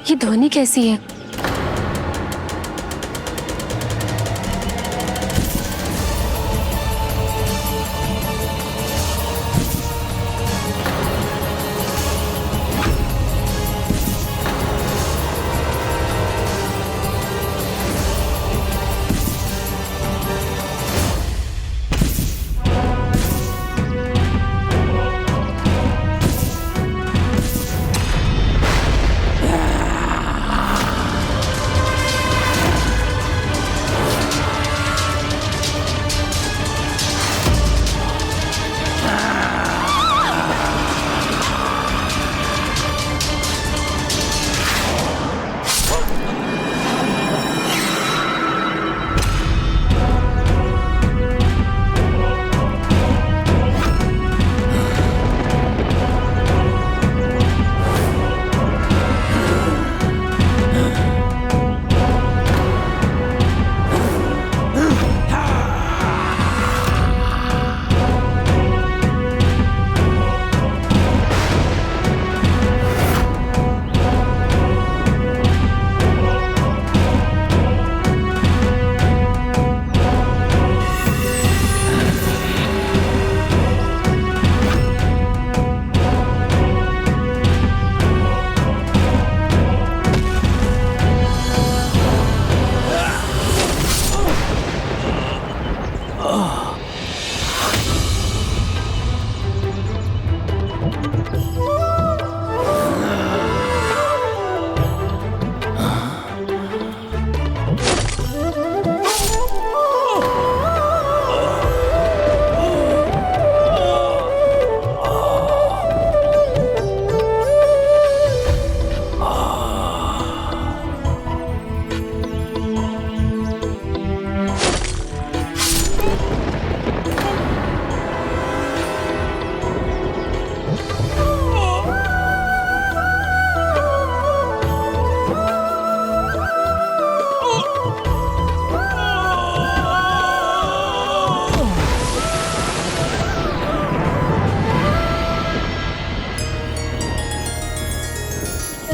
ये ध्वनि कैसी है?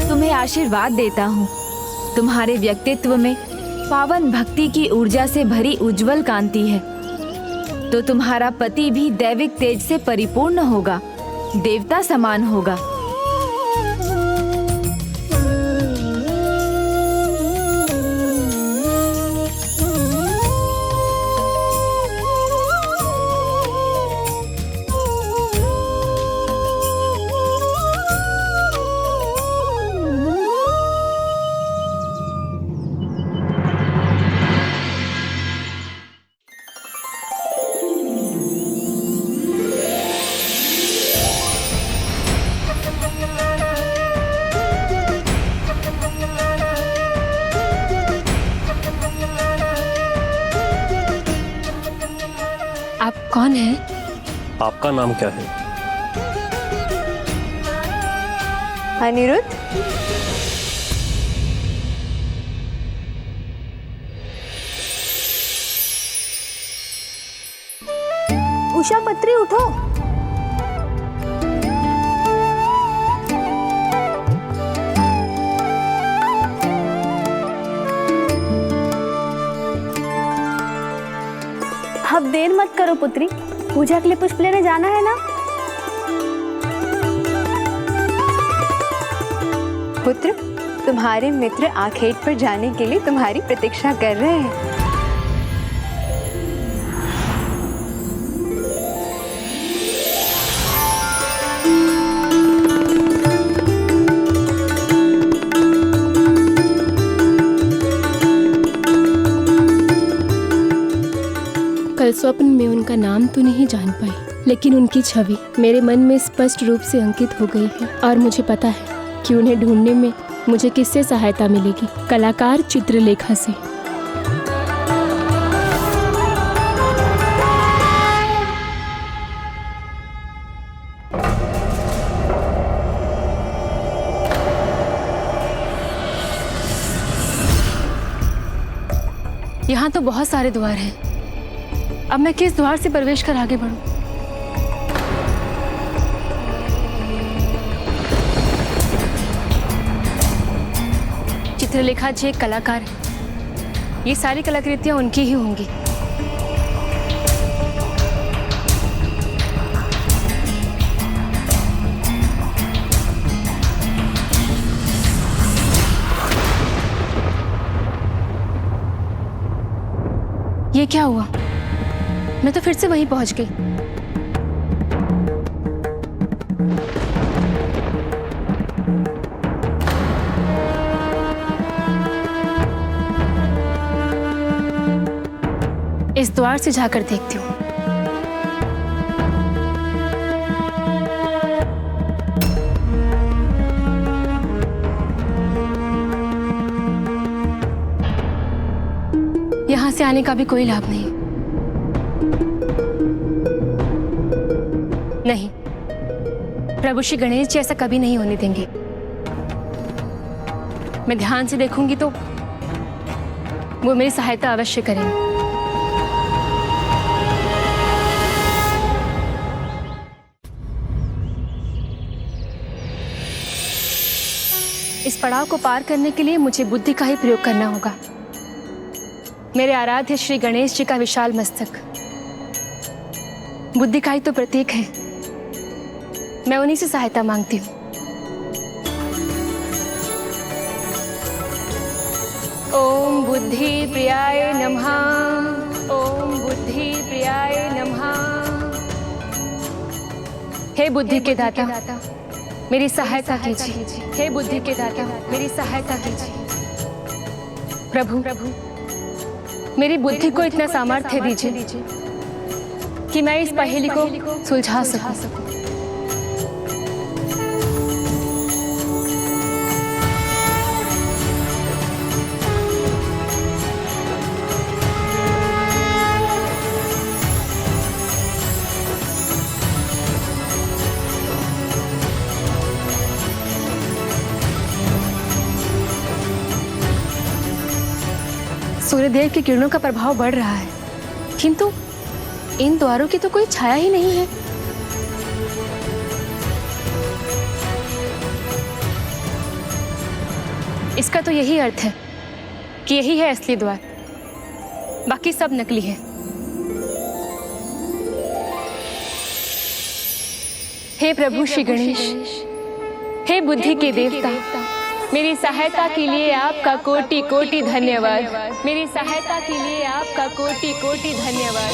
तुम्हें आशीर्वाद देता हूँ। तुम्हारे व्यक्तित्व में पावन भक्ति की ऊर्जा से भरी उज्जवल कांति है, तो तुम्हारा पति भी दैविक तेज से परिपूर्ण होगा, देवता समान होगा। आप कौन हैं? आपका नाम क्या है? अनिरुद्ध। उषा पत्री उठो। अब देर मत करो पुत्री, पूजा के लिए पुष्प लेने जाना है ना। पुत्र, तुम्हारे मित्र आखेट पर जाने के लिए तुम्हारी प्रतीक्षा कर रहे हैं। कल स्वप्न में उनका नाम तो नहीं जान पाई, लेकिन उनकी छवि मेरे मन में स्पष्ट रूप से अंकित हो गई है और मुझे पता है कि उन्हें ढूंढने में मुझे किससे सहायता मिलेगी। कलाकार चित्रलेखा से। यहाँ तो बहुत सारे द्वार हैं। अब मैं किस द्वार से प्रवेश कर आगे बढ़ूं? चित्रलेखा जी एक कलाकार है, ये सारी कलाकृतियाँ उनकी ही होंगी। ये क्या हुआ? मैं तो फिर से वहीं पहुंच गई। इस द्वार से जाकर देखती हूँ। यहां से आने का भी कोई लाभ नहीं। नहीं, प्रभु श्री गणेश जी ऐसा कभी नहीं होने देंगे। मैं ध्यान से देखूंगी तो वो मेरी सहायता अवश्य करेंगे। इस पड़ाव को पार करने के लिए मुझे बुद्धि का ही प्रयोग करना होगा। मेरे आराध्य श्री गणेश जी का विशाल मस्तक बुद्धि का ही तो प्रतीक है। मैं उन्हीं से सहायता मांगती हूँ। ओम बुद्धि प्रियाय नमः। ओम बुद्धि प्रियाय नमः। हे बुद्धि के दाता, मेरी सहायता कीजिए। हे बुद्धि के दाता, मेरी सहायता कीजिए। प्रभु, मेरी बुद्धि को इतना सामर्थ्य दीजिए कि मैं इस पहेली को सुलझा सकूं। सूर्यदेव की किरणों का प्रभाव बढ़ रहा है, किंतु इन द्वारों की तो कोई छाया ही नहीं है। इसका तो यही अर्थ है कि यही है असली द्वार, बाकी सब नकली है। हे प्रभु श्री गणेश, हे बुद्धि के देवता, मेरी सहायता के लिए आपका कोटि कोटि धन्यवाद। मेरी सहायता के लिए आपका कोटि कोटि धन्यवाद।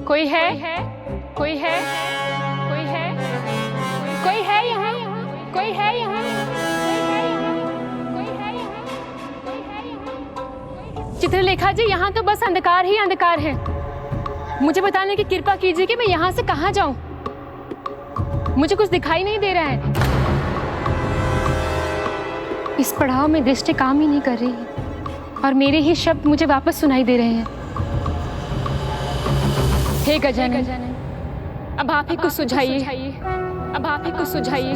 कोई है? कोई है? कोई है? कोई है यहाँ? कोई है यहाँ? कोई है यहाँ? कोई है यहाँ? चित्रलेखा जी, यहाँ तो बस अंधकार ही अंधकार है। मुझे बताने की कृपा कीजिए कि मैं यहाँ से कहाँ जाऊँ। मुझे कुछ दिखाई नहीं दे रहा है। इस पड़ाव में दृष्टि काम ही नहीं कर रही है और मेरे ही शब्द मुझे वापस सुनाई दे रहे हैं। हे गजानन, अब आप ही कुछ सुझाइए। अब आप ही कुछ सुझाइए।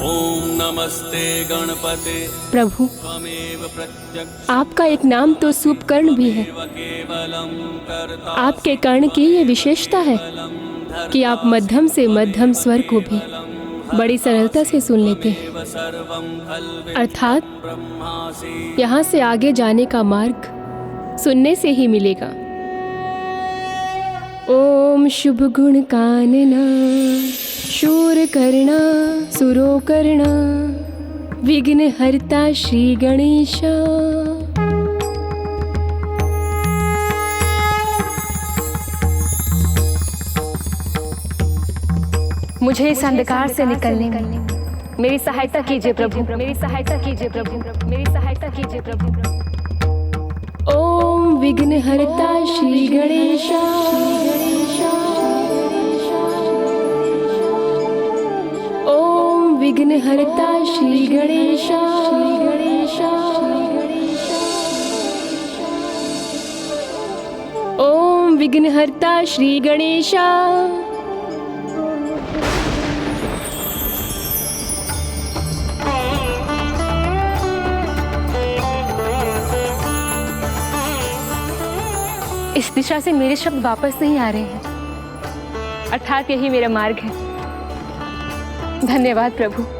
ओम नमस्ते गणपते प्रभु, त्वमेव प्रत्यक्ष आपका एक नाम तो सूपकर्ण भी है। केवलम कर्ता आपके कर्ण की ये विशेषता है कि आप मध्यम से मध्यम स्वर को भी बड़ी सरलता से सुन लेते हैं। सर्वं खल्वे अर्थात ब्रह्मासि यहाँ से आगे जाने का मार्ग सुनने से ही मिलेगा। ओम शुभ गुण कानना शूर कर्णा सुरो कर्णा विघ्न हरता श्री गणेशा। मुझे इस अंधकार से निकलने में मेरी सहायता कीजिए प्रभु। मेरी सहायता कीजिए प्रभु। मेरी सहायता कीजिए प्रभु। ओम विघ्न हरता श्री गणेशा। ओम विघ्न हरता श्री गणेशा। ओम विघ्न हरता श्री गणेशा। इस दिशा से मेरे शब्द वापस नहीं आ रहे हैं, अर्थात यही मेरा मार्ग है। धन्यवाद प्रभु।